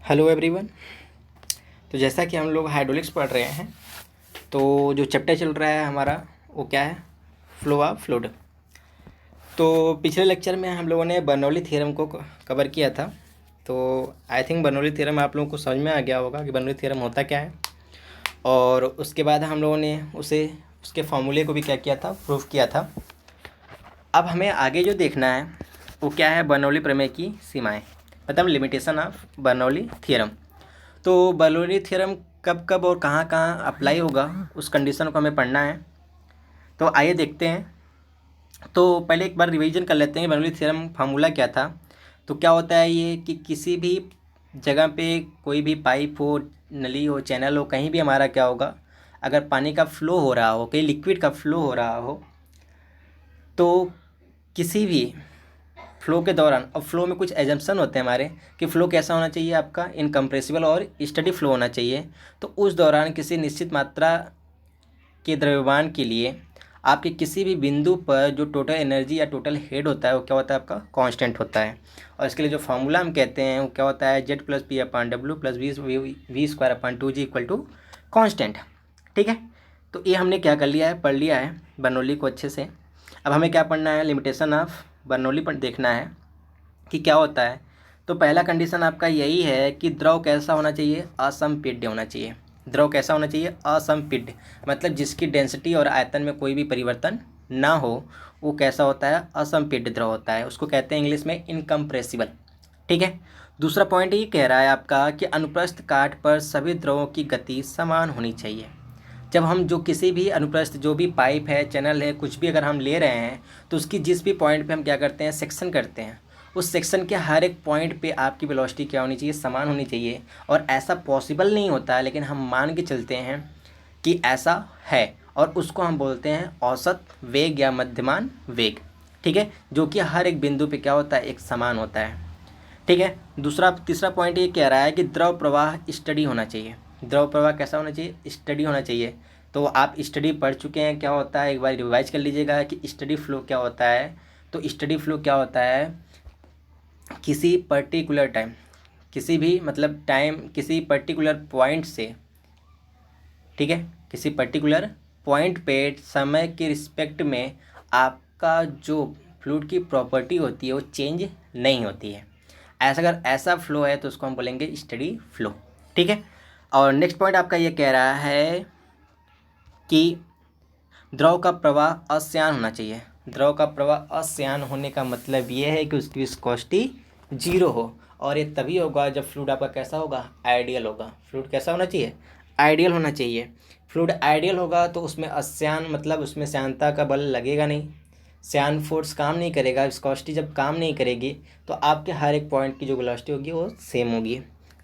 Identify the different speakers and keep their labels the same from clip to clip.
Speaker 1: Hello everyone. तो जैसा कि हम लोग हाइड्रोलिक्स पढ़ रहे हैं, तो जो चैप्टर चल रहा है हमारा वो क्या है, फ्लो ऑफ फ्लूइड। तो पिछले लेक्चर में हम लोगों ने बर्नौली थ्योरम को कवर किया था। तो आई थिंक बर्नौली थ्योरम आप लोगों को समझ में आ गया होगा कि बर्नौली थ्योरम होता क्या है। और उसके बाद हम लोगों ने उसके फॉर्मूले को भी क्या किया था, प्रूफ किया था। अब हमें आगे जो देखना है वो क्या है, बर्नौली प्रमेय की सीमाएँ, मतलब लिमिटेशन ऑफ बर्नौली थ्योरम। तो बर्नौली थ्योरम कब कब और कहाँ कहाँ अप्लाई होगा, उस कंडीशन को हमें पढ़ना है। तो आइए देखते हैं। तो पहले एक बार रिवीजन कर लेते हैं बर्नौली थ्योरम फार्मूला क्या था। तो क्या होता है ये कि किसी भी जगह पे कोई भी पाइप हो, नली हो, चैनल हो, कहीं भी हमारा क्या होगा, अगर पानी का फ्लो हो रहा हो, कहीं लिक्विड का फ्लो हो रहा हो, तो किसी भी फ्लो के दौरान, अब फ्लो में कुछ एजम्पशन होते हैं हमारे कि फ़्लो कैसा होना चाहिए, आपका इनकम्प्रेसिबल और स्टडी फ्लो होना चाहिए। तो उस दौरान किसी निश्चित मात्रा के द्रव्यमान के लिए आपके किसी भी बिंदु पर जो टोटल एनर्जी या टोटल हेड होता है वो क्या होता है, आपका कांस्टेंट होता है। और इसके लिए जो फार्मूला हम कहते हैं वो क्या होता है, z plus P upon W plus V square upon 2g equal to constant. ठीक है। तो ये हमने क्या कर लिया है, पढ़ लिया है बर्नौली को अच्छे से। अब हमें क्या पढ़ना है, लिमिटेशन ऑफ बर्नौली पर देखना है कि क्या होता है। तो पहला कंडीशन आपका यही है कि द्रव कैसा होना चाहिए, असंपीड्य होना चाहिए। द्रव कैसा होना चाहिए, असंपीड्य, मतलब जिसकी डेंसिटी और आयतन में कोई भी परिवर्तन ना हो, वो कैसा होता है, असंपीड्य द्रव होता है। उसको कहते हैं इंग्लिश में इनकम्प्रेसिबल। ठीक है। दूसरा पॉइंट ये कह रहा है आपका कि अनुप्रस्थ काट पर सभी द्रवों की गति समान होनी चाहिए। जब हम जो किसी भी अनुप्रस्थ, जो भी पाइप है, चैनल है, कुछ भी अगर हम ले रहे हैं, तो उसकी जिस भी पॉइंट पे हम क्या करते हैं, सेक्शन करते हैं, उस सेक्शन के हर एक पॉइंट पे आपकी वेलोसिटी क्या होनी चाहिए, समान होनी चाहिए। और ऐसा पॉसिबल नहीं होता है, लेकिन हम मान के चलते हैं कि ऐसा है, और उसको हम बोलते हैं औसत वेग या मध्यमान वेग। ठीक है, जो कि हर एक बिंदु पे क्या होता है, एक समान होता है। ठीक है। तीसरा पॉइंट ये कह रहा है कि द्रव प्रवाह स्टडी होना चाहिए। द्रव प्रवाह कैसा होना चाहिए, स्टडी होना चाहिए। तो आप स्टडी पढ़ चुके हैं, क्या होता है, एक बार रिवाइज कर लीजिएगा कि स्टडी फ्लो क्या होता है। तो स्टडी फ्लो क्या होता है, किसी पर्टिकुलर टाइम, किसी भी मतलब टाइम, किसी पर्टिकुलर पॉइंट से, ठीक है, किसी पर्टिकुलर पॉइंट पे समय के रिस्पेक्ट में आपका जो फ्लूइड की प्रॉपर्टी होती है वो चेंज नहीं होती है। अगर ऐसा फ्लो है तो उसको हम बोलेंगे स्टडी फ्लो। ठीक है। और नेक्स्ट पॉइंट आपका ये कह रहा है कि द्रव का प्रवाह अश्यान होना चाहिए। द्रव का प्रवाह अश्यान होने का मतलब ये है कि उसकी विस्कोसिटी 0 हो। और ये तभी होगा जब फ्लूइड आपका कैसा होगा, आइडियल होगा। फ्लूइड कैसा होना चाहिए, आइडियल होना चाहिए। फ्लूइड आइडियल होगा तो उसमें अश्यान, मतलब उसमें श्यानता का बल लगेगा नहीं, श्यान फोर्स काम नहीं करेगा। विस्कोसिटी जब काम नहीं करेगी तो आपके हर एक पॉइंट की जो वेलोसिटी होगी वो सेम होगी।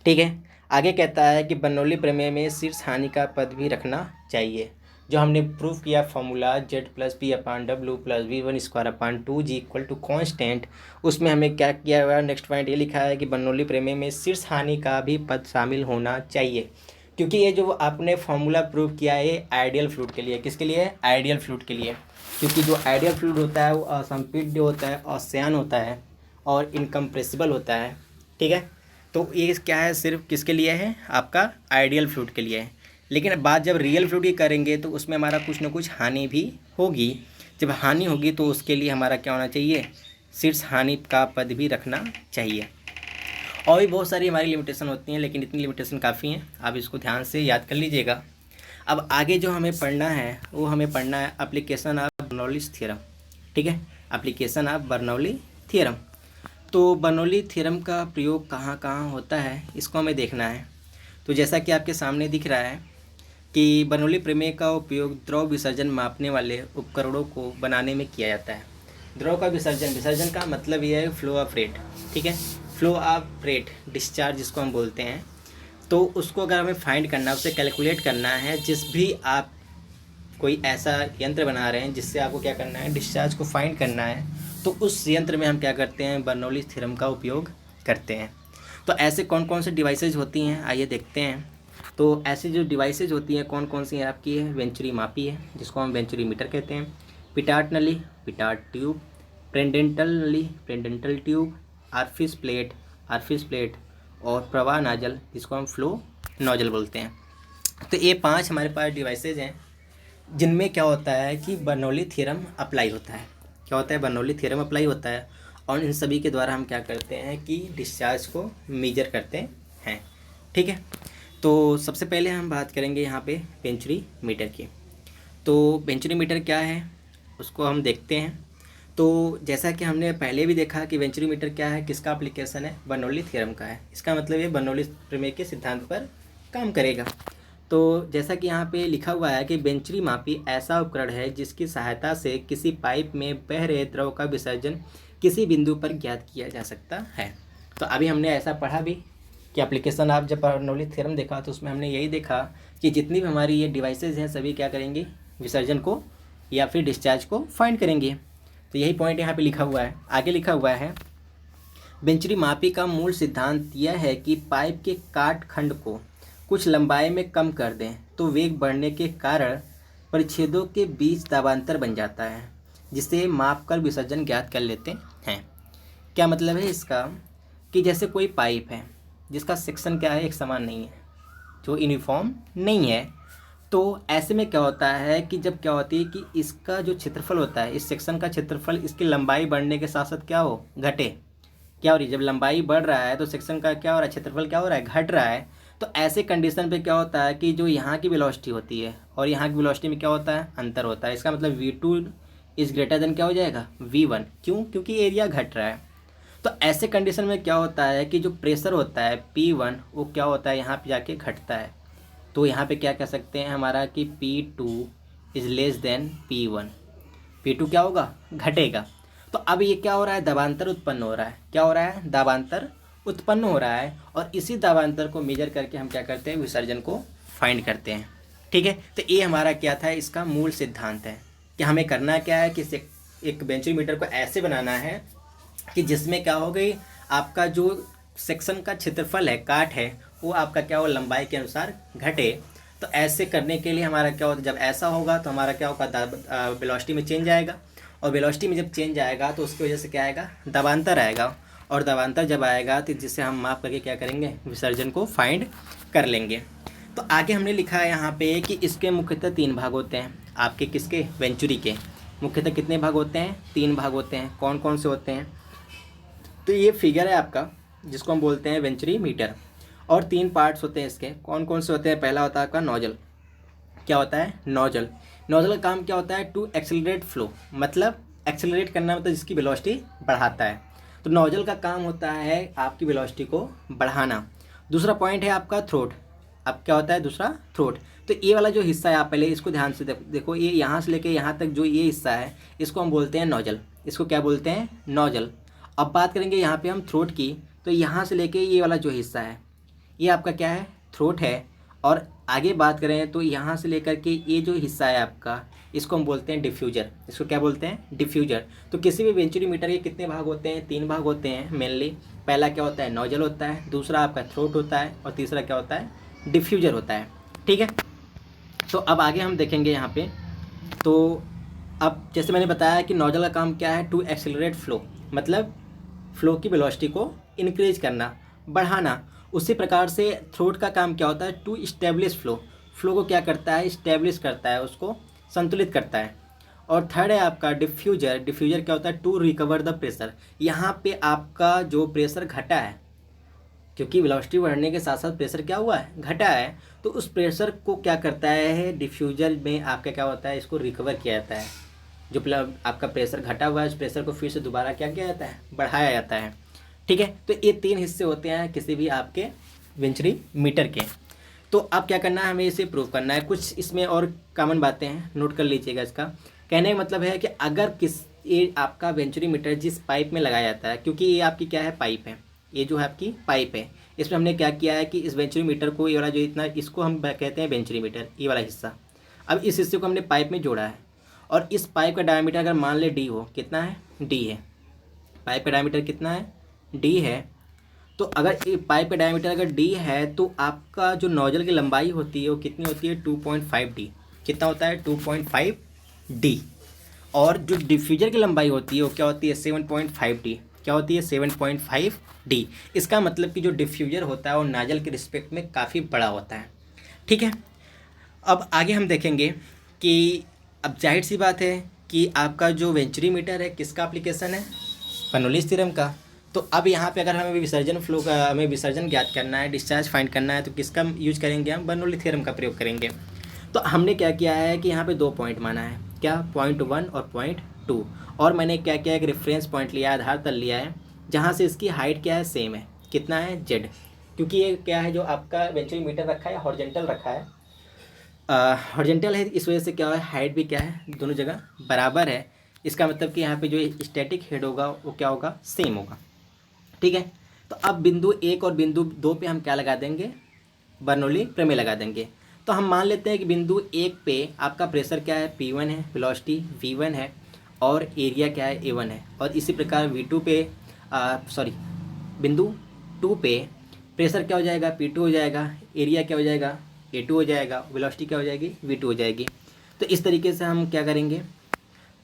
Speaker 1: ठीक है। आगे कहता है कि बर्नौली प्रमेय में शीर्ष हानि का पद भी रखना चाहिए। जो हमने प्रूफ किया formula z plus P upon W plus V one square upon 2g equal to constant, उसमें हमें क्या किया हुआ है, नेक्स्ट पॉइंट ये लिखा है कि बर्नौली प्रमेय में शीर्ष हानि का भी पद शामिल होना चाहिए। क्योंकि ये जो आपने फॉर्मूला प्रूव किया है ये आइडियल फ्लूइड के लिए, किसके लिए, आइडियल फ्लूइड के लिए। क्योंकि जो आइडियल फ्लूइड होता है वो असंपीड्य होता है, अश्यान होता है और इनकम्प्रेसिबल होता है। ठीक है। तो ये क्या है, सिर्फ किसके लिए है, आपका आइडियल फ्लूइड के लिए है। लेकिन बात जब रियल फ्लूइड की करेंगे तो उसमें हमारा कुछ ना कुछ हानि भी होगी। जब हानि होगी तो उसके लिए हमारा क्या होना चाहिए, शीर्ष हानि का पद भी रखना चाहिए। और भी बहुत सारी हमारी लिमिटेशन होती हैं, लेकिन इतनी लिमिटेशन काफ़ी हैं, आप इसको ध्यान से याद कर लीजिएगा। अब आगे जो हमें पढ़ना है वो हमें पढ़ना है एप्लीकेशन ऑफ बर्नौली थ्योरम। ठीक है, एप्लीकेशन ऑफ बर्नौली थ्योरम। तो बर्नौली थ्योरम का प्रयोग कहाँ कहाँ होता है इसको हमें देखना है। तो जैसा कि आपके सामने दिख रहा है कि बर्नौली प्रमेय का उपयोग द्रव विसर्जन मापने वाले उपकरणों को बनाने में किया जाता है। द्रव का विसर्जन, विसर्जन का मतलब ये है फ्लो ऑफ रेट। ठीक है, फ्लो ऑफ रेट, डिस्चार्ज जिसको हम बोलते हैं। तो उसको अगर हमें फाइंड करना है, उसे कैलकुलेट करना है, जिस भी आप कोई ऐसा यंत्र बना रहे हैं जिससे आपको क्या करना है, डिस्चार्ज को फाइंड करना है, तो उस यंत्र में हम क्या करते हैं, बर्नौली थ्योरम का उपयोग करते हैं। तो ऐसे कौन कौन से डिवाइसेज होती हैं आइए देखते हैं। तो ऐसी जो डिवाइसेज होती हैं कौन कौन सी हैं आपकी, है वेंचुरी मापी है जिसको हम वेंचुरी मीटर कहते हैं, पिटाट नली, पिटाट ट्यूब, प्रेंडेंटल नली, प्रेंडेंटल ट्यूब, आर्फिस प्लेट, आर्फिस प्लेट, और प्रवाह नाजल जिसको हम फ्लो नोजल बोलते हैं। तो ये 5 हमारे पास डिवाइसेज हैं जिनमें क्या होता है कि बर्नौली थ्योरम अप्लाई होता है। क्या होता है? बर्नौली थ्योरम अप्लाई होता है और इन सभी के द्वारा हम क्या करते हैं कि डिस्चार्ज को मेजर करते हैं। ठीक है, तो सबसे पहले हम बात करेंगे यहाँ पे वेंचुरी मीटर की। तो वेंचुरी मीटर क्या है उसको हम देखते हैं। तो जैसा कि हमने पहले भी देखा कि वेंचुरी मीटर क्या है, किसका एप्लीकेशन है, बर्नौली थ्योरम का है। इसका मतलब ये बर्नौली प्रमेय के सिद्धांत पर काम करेगा। तो जैसा कि यहाँ पे लिखा हुआ है कि वेंचुरी मापी ऐसा उपकरण है जिसकी सहायता से किसी पाइप में बह रहे द्रव का विसर्जन किसी बिंदु पर ज्ञात किया जा सकता है। तो अभी हमने ऐसा पढ़ा भी कि एप्लीकेशन, आप जब बर्नौली थ्योरम देखा तो उसमें हमने यही देखा कि जितनी भी हमारी ये डिवाइसेज हैं सभी क्या करेंगे, विसर्जन को या फिर डिस्चार्ज को फाइंड करेंगे। तो यही पॉइंट यहाँ पे लिखा हुआ है। आगे लिखा हुआ है वेंचुरी मापी का मूल सिद्धांत यह है कि पाइप के काट खंड को कुछ लंबाई में कम कर दें तो वेग बढ़ने के कारण परिच्छेदों के बीच दाबांतर बन जाता है, जिसे माप कर विसर्जन ज्ञात कर लेते हैं। क्या मतलब है इसका कि जैसे कोई पाइप है जिसका सेक्शन क्या है, एक समान नहीं है, जो यूनिफॉर्म नहीं है। तो ऐसे में क्या होता है कि जब क्या होती है कि इसका जो क्षेत्रफल होता है, इस सेक्शन का क्षेत्रफल इसकी लंबाई बढ़ने के साथ साथ क्या हो, घटे। क्या हो रही है? जब लंबाई बढ़ रहा है तो सेक्शन का क्या हो रहा है, क्षेत्रफल क्या हो रहा है, घट रहा है। तो ऐसे कंडीशन पे क्या होता है कि जो यहाँ की वेलोसिटी होती है और यहाँ की वेलोसिटी में क्या होता है, अंतर होता है। इसका मतलब V2 इज़ ग्रेटर देन क्या हो जाएगा, V1। क्यों? क्योंकि एरिया घट रहा है। तो ऐसे कंडीशन में क्या होता है कि जो प्रेशर होता है P1 वो क्या होता है, यहाँ पे जाके घटता है। तो यहाँ पे क्या कह सकते हैं हमारा कि P2 is less than P1। P2 क्या होगा, घटेगा। तो अब ये क्या हो रहा है, दबांतर उत्पन्न हो रहा है। क्या हो रहा है, दाबांतर उत्पन्न हो रहा है। और इसी दाबांतर को मेजर करके हम क्या करते हैं, विसर्जन को फाइंड करते हैं। ठीक है, तो ये हमारा क्या था, इसका मूल सिद्धांत है कि हमें करना क्या है कि एक वेंचुरी मीटर को ऐसे बनाना है कि जिसमें क्या हो गई, आपका जो सेक्शन का क्षेत्रफल है, काट है, वो आपका क्या हो, लंबाई के अनुसार घटे। तो ऐसे करने के लिए हमारा क्या होता है, जब ऐसा होगा तो हमारा क्या होगा, वेलोसिटी में चेंज आएगा। और वेलोसिटी में जब चेंज आएगा तो उसकी वजह से क्या आएगा, दबांतर आएगा। और दबांतर जब आएगा तो जिससे हम माप करके क्या करेंगे, विसर्जन को फाइंड कर लेंगे। तो आगे हमने लिखा है यहाँ पे कि इसके मुख्यतः 3 भाग होते हैं। आपके किसके, वेंचुरी के मुख्यतः कितने भाग होते हैं, 3 भाग होते हैं। कौन कौन से होते हैं? तो ये फिगर है आपका जिसको हम बोलते हैं वेंचुरी मीटर। और 3 पार्ट्स होते हैं इसके। कौन कौन से होते हैं? पहला होता है आपका नोजल। क्या होता है, नोजल। नोजल का काम क्या होता है, टू एक्सेलरेट फ्लो, मतलब एक्सेलरेट करना, मतलब जिसकी वेलोसिटी बढ़ाता है। तो नोजल का काम होता है आपकी वेलोसिटी को बढ़ाना। दूसरा पॉइंट है आपका थ्रोट। अब क्या होता है दूसरा, थ्रोट। तो ये वाला जो हिस्सा है, आप पहले इसको ध्यान से देखो, ये यहाँ से लेके यहाँ तक जो ये हिस्सा है इसको हम बोलते हैं नोजल। इसको क्या बोलते हैं, नोजल। अब बात करेंगे यहाँ पे हम थ्रोट की। तो यहाँ से लेके ये वाला जो हिस्सा है ये आपका क्या है, थ्रोट है। और आगे बात करें तो यहाँ से लेकर के ये जो हिस्सा है आपका, इसको हम बोलते हैं डिफ्यूजर। इसको क्या बोलते हैं, डिफ्यूजर। तो किसी भी वेंचुरी मीटर के कितने भाग होते हैं, 3 भाग होते हैं मेनली। पहला क्या होता है, नोजल होता है। दूसरा आपका थ्रोट होता है। और तीसरा क्या होता है, डिफ्यूजर होता है। ठीक है, तो अब आगे हम देखेंगे यहाँ पे। तो अब जैसे मैंने बताया कि नोजल का काम क्या है, टू एक्सेलरेट फ्लो, मतलब फ्लो की वेलोसिटी को इंक्रीज करना, बढ़ाना। उसी प्रकार से थ्रोट का काम क्या होता है, टू इस्टेब्लिश फ्लो, फ्लो को क्या करता है, इस्टेब्लिश करता है, उसको संतुलित करता है। और थर्ड है आपका डिफ्यूजर। डिफ्यूजर क्या होता है, टू रिकवर द प्रेशर। यहाँ पे आपका जो प्रेशर घटा है, क्योंकि वेलोसिटी बढ़ने के साथ साथ प्रेशर क्या हुआ है, घटा है। तो उस प्रेशर को क्या करता है, डिफ्यूजर में आपका क्या होता है, इसको रिकवर किया जाता है। जो आपका प्रेशर घटा हुआ है उस प्रेशर को फिर से दोबारा क्या किया जाता है, बढ़ाया जाता है। ठीक है, तो ये 3 हिस्से होते हैं किसी भी आपके वेंचुरी मीटर के। तो अब क्या करना है, हमें इसे प्रूव करना है। कुछ इसमें और कॉमन बातें हैं, नोट कर लीजिएगा। इसका कहने का मतलब है कि अगर ये आपका वेंचुरी मीटर जिस पाइप में लगाया जाता है, क्योंकि ये आपकी क्या है, पाइप है, ये जो है आपकी पाइप है, इसमें हमने क्या किया है कि इस वेंचुरी मीटर को, ये वाला जो इतना, इसको हम कहते हैं वेंचुरी मीटर, ये वाला हिस्सा। अब इस हिस्से को हमने पाइप में जोड़ा है। और इस पाइप का डायमीटर अगर मान ले डी हो, कितना है, डी है। पाइप का डायमीटर कितना है, डी है। तो अगर ये पाइप का डायमीटर अगर डी है तो आपका जो नोजल की लंबाई होती है वो कितनी होती है, 2.5 डी। कितना होता है, 2.5 डी। और जो डिफ्यूजर की लंबाई होती है वो क्या होती है, 7.5 डी। क्या होती है 7.5 D। इसका मतलब कि जो डिफ्यूजर होता है वो नाजल के रिस्पेक्ट में काफ़ी बड़ा होता है। ठीक है, अब आगे हम देखेंगे कि अब जाहिर सी बात है कि आपका जो वेंचुरीमीटर है किसका एप्लीकेशन है, बर्नौलीज़ थ्योरम का। तो अब यहाँ पे अगर हमें विसर्जन फ्लो का हमें विसर्जन ज्ञात करना है, डिस्चार्ज फाइंड करना है, तो किसका यूज करेंगे, हम बर्नौली थ्योरम का प्रयोग करेंगे। तो हमने क्या किया है कि यहाँ पे 2 पॉइंट माना है, क्या, पॉइंट 1 और पॉइंट 2। और मैंने क्या किया, एक रेफरेंस पॉइंट लिया है, आधार तल लिया है, जहाँ से इसकी हाइट क्या है, सेम है, कितना है, जेड। क्योंकि ये क्या है, जो आपका वेंचुरीमीटर रखा है हॉरिजॉन्टल रखा है, हॉरिजॉन्टल है, इस वजह से क्या है, हाइट भी क्या है, दोनों जगह बराबर है। इसका मतलब कि यहाँ पे जो स्टैटिक हेड होगा वो क्या होगा, सेम होगा। ठीक है, तो अब बिंदु 1 और बिंदु 2 पे हम क्या लगा देंगे, बर्नौली प्रमेय लगा देंगे। तो हम मान लेते हैं कि बिंदु 1 पे आपका प्रेशर क्या है, P1 है, वेलोसिटी V1 है, और एरिया क्या है, A1 है। और इसी प्रकार V2 पे बिंदु 2 पे प्रेशर क्या हो जाएगा, P2 हो जाएगा, एरिया क्या हो जाएगा, A2 हो जाएगा, वेलोसिटी क्या हो जाएगी, V2 हो जाएगी। तो इस तरीके से हम क्या करेंगे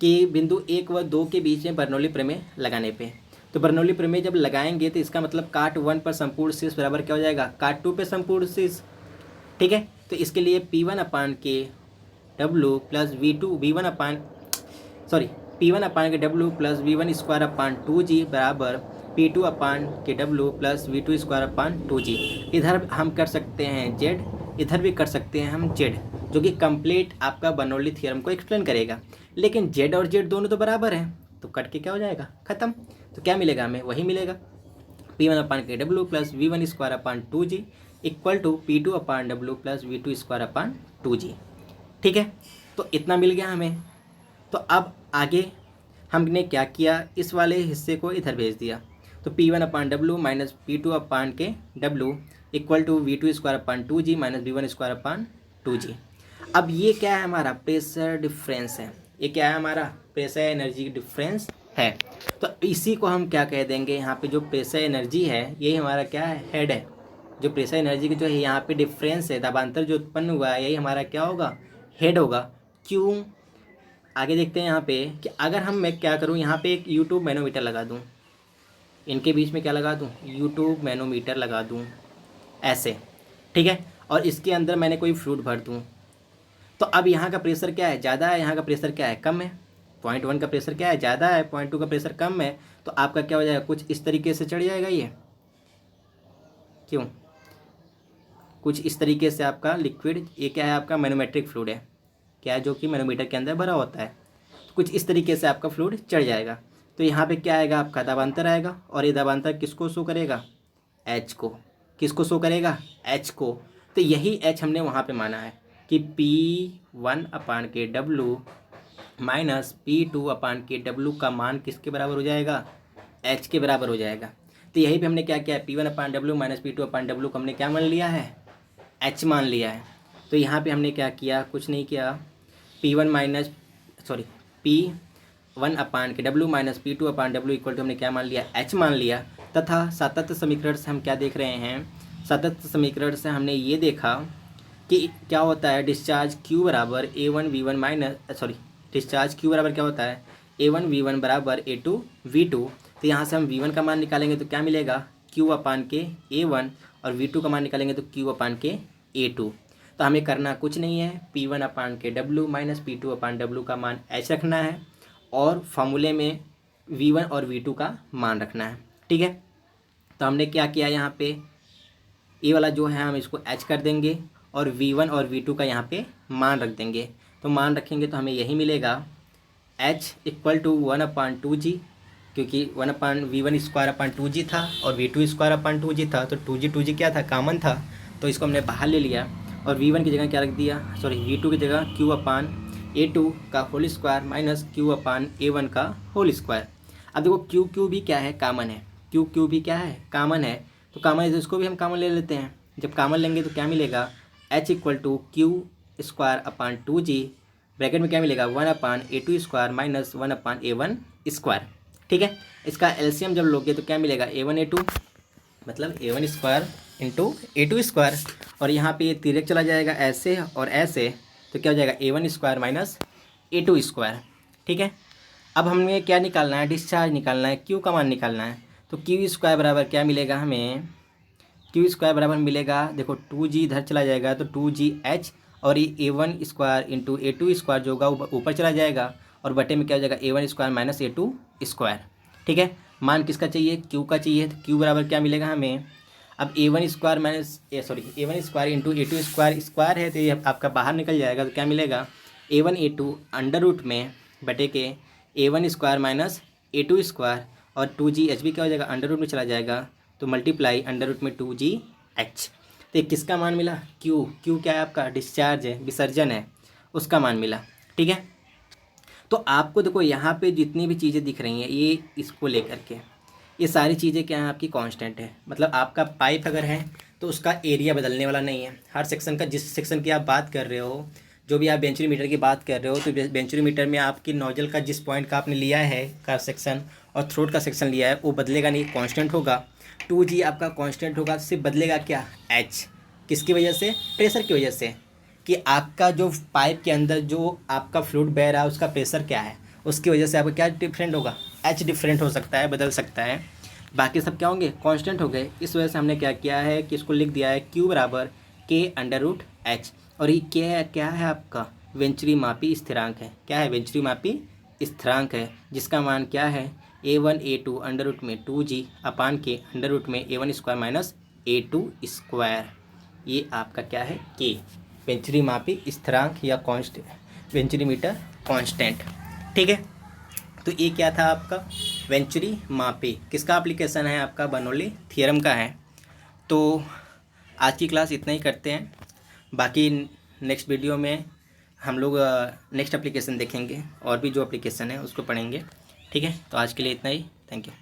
Speaker 1: कि बिंदु 1 व 2 के बीच में बर्नौली प्रमेय लगाने पे, तो बर्नौली प्रमेय जब लगाएंगे तो इसका मतलब काट 1 पर संपूर्ण शीर्ष बराबर क्या हो जाएगा, काट 2 पे संपूर्ण शीर्ष। ठीक है, तो इसके लिए P1 अपान के W प्लस P1 अपान के W plus V1 square upon 2G बराबर P2 अपान के W plus V2 square upon 2G। इधर हम कर सकते हैं Z, इधर भी कर सकते हैं हम Z, जो कि कंप्लीट आपका बर्नौली थ्योरम को एक्सप्लेन करेगा। लेकिन Z और Z दोनों तो बराबर हैं, तो कट के क्या हो जाएगा, ख़त्म। तो क्या मिलेगा, हमें वही मिलेगा, P1 अपान के W plus V1 square upon 2G equal to P2 upon W plus V2 square upon 2G। ठीक है, तो इतना मिल गया हमें। तो अब आगे हमने क्या किया, इस वाले हिस्से को इधर भेज दिया। तो P1 अपान W माइनस P2 अपान के W equal to V2 square upon 2G minus V1 square upon 2G। अब ये क्या है, हमारा प्रेशर डिफरेंस है। ये क्या है, हमारा प्रेशर एनर्जी डिफरेंस है। तो इसी को हम क्या कह देंगे, यहाँ पे जो प्रेशर एनर्जी है यही हमारा क्या है, हेड है। जो प्रेशर एनर्जी की जो है यहाँ पे डिफरेंस है, दाबांतर जो उत्पन्न हुआ है, यही हमारा क्या होगा, हेड होगा। क्यों, आगे देखते हैं यहाँ पे कि अगर मैं क्या करूँ, यहाँ पे एक यूट्यूब मैनोमीटर लगा दूँ, इनके बीच में क्या लगा दूँ, यूट्यूब मैनोमीटर लगा दूँ ऐसे। ठीक है, और इसके अंदर मैंने कोई फ्लूइड भर दूँ, तो अब यहाँ का प्रेशर क्या है, ज़्यादा है, यहाँ का प्रेशर क्या है, कम है। 0.1 का प्रेशर क्या है, ज़्यादा है, 0.2 का प्रेशर कम है। तो आपका क्या हो जाएगा, कुछ इस तरीके से चढ़ जाएगा ये, क्यों, कुछ इस तरीके से आपका लिक्विड, ये क्या है, आपका मैनोमेट्रिक फ्लूइड है, क्या है, जो कि मैनोमीटर के अंदर भरा होता है। तो कुछ इस तरीके से आपका फ्लूइड चढ़ जाएगा। तो यहाँ पे क्या आएगा, आपका दाबांतर आएगा, और ये दाबांतर किसको शो करेगा, एच को। किसको शो करेगा, एच को। तो यही एच हमने वहाँ पे माना है कि P1 अपान के W माइनस P2 अपान के W का मान किसके बराबर हो जाएगा, एच के बराबर हो जाएगा। तो यहीं पे हमने क्या किया है, P1 अपान W minus P2 upon W को हमने क्या मान लिया है, एच मान लिया है। तो यहाँ पे हमने क्या किया, कुछ नहीं किया, P1 अपान के W minus P2 upon W equal to हमने क्या मान लिया, एच मान लिया। तथा सातत्य समीकरण से हम क्या देख रहे हैं, सातत्य समीकरण से हमने ये देखा कि क्या होता है, डिस्चार्ज Q बराबर A1 V1 minus discharge Q बराबर क्या होता है, A1 V1 बराबर A2 V2। तो यहाँ से हम V1 का मान निकालेंगे तो क्या मिलेगा, Q अपान के A1, और V2 का मान निकालेंगे तो Q अपान के A2। तो हमें करना कुछ नहीं है, P1 अपान के W minus P2 upon W का मान H रखना है, और फार्मूले में V1 और V2 का मान रखना है। ठीक है, तो हमने क्या किया, यहाँ पे ये वाला जो है हम इसको H कर देंगे, और V1 और V2 का यहाँ पे मान रख देंगे। तो मान रखेंगे तो हमें यही मिलेगा, H इक्वल टू 1/2G, क्योंकि 1/V1 स्क्वायर अपान 2G था, और V2 स्क्वायर अपान 2G था। तो 2G क्या था, कॉमन था, तो इसको हमने बाहर ले लिया, और V1 की जगह क्या रख दिया, V2 की जगह Q अपान A2 का होल स्क्वायर माइनस Q अपान A1 का होल स्क्वायर। अब देखो Q भी क्या है, कॉमन है, Q भी क्या है, कॉमन है। तो कॉमन है तो इसको भी हम कॉमन ले लेते हैं। जब कॉमन लेंगे तो क्या मिलेगा, H equal to Q square upon 2G, bracket में क्या मिलेगा, 1/A2 square minus 1/A1 square. ठीक है, इसका एलसीएम जब लोगे तो क्या मिलेगा, A1 A2 मतलब A1 square into A2 square, और यहाँ पे ये तिरक चला जाएगा ऐसे और ऐसे, तो क्या हो जाएगा A1 square minus A2 square. ठीक है, अब हमें क्या निकालना है, डिस्चार्ज निकालना है, क्यू का मान निकालना है। तो क्यू स्क्वायर बराबर क्या मिलेगा हमें, क्यू स्क्वायर बराबर मिलेगा, देखो 2g इधर चला जाएगा तो 2gh, और ये a1 square into a2 square जो होगा वो ऊपर चला जाएगा, और बटे में क्या हो जाएगा a1 square minus a2 square. ठीक है, मान किसका चाहिए, क्यू का चाहिए। तो क्यू बराबर क्या मिलेगा हमें, अब a1 square minus a1 square into a2 square square है तो ये आपका बाहर निकल जाएगा। तो क्या मिलेगा, a1 a2 अंडर रूट में बटे के a1 square minus a2 square, और 2gh भी क्या हो जाएगा, अंडर रूट में चला जाएगा, तो मल्टीप्लाई अंडर रूट में 2gh। तो ये किसका मान मिला, क्यू, क्यू क्या है आपका, डिस्चार्ज है, विसर्जन है, उसका मान मिला। ठीक है, तो आपको देखो यहाँ पे जितनी भी चीज़ें दिख रही हैं ये इसको लेकर के, ये सारी चीज़ें क्या है आपकी कांस्टेंट है। मतलब आपका पाइप अगर है तो उसका एरिया बदलने वाला नहीं है। हर सेक्शन का, जिस सेक्शन की आप बात कर रहे हो, जो भी आप बेंचुरी मीटर की बात कर रहे हो, तो बेंचुरी मीटर में आपकी नोजल का जिस पॉइंट का आपने लिया है का सेक्शन और थ्रोट का सेक्शन लिया है वो बदलेगा नहीं, कांस्टेंट होगा। 2g आपका कांस्टेंट होगा, सिर्फ बदलेगा क्या, h, किसकी वजह से, प्रेशर की वजह से, कि आपका जो पाइप के अंदर जो आपका फ्लूइड बह रहा है उसका प्रेशर क्या है, उसकी वजह से आपका क्या डिफरेंट होगा, h डिफरेंट हो सकता है, बदल सकता है। बाकी सब क्या होंगे, कांस्टेंट हो गए। इस वजह से हमने क्या किया है कि इसको लिख दिया है q बराबर k अंडर रूट h। और ये क्या है आपका वेंचुरी मापी स्थिरांक है, क्या है, वेंचुरी मापी स्थिरांक है, जिसका मान क्या है, a1 a2 अंडर रूट में 2g अपान के अंडर रूट में a1 square minus a2 square. ये आपका क्या है, k, वेंचुरी मापी स्थिरांक या कांस्टेंट, वेंचुरी मीटर कांस्टेंट। ठीक है, तो ये क्या था आपका वेंचुरी मापी, किसका एप्लीकेशन है आपका, बर्नौली थ्योरम का है। तो आज की क्लास इतना ही करते हैं, बाकी नेक्स्ट वीडियो में हम लोग नेक्स्ट एप्लीकेशन देखेंगे और भी जो एप्लीकेशन है उसको पढ़ेंगे। ठीक है, तो आज के लिए इतना ही, थैंक यू।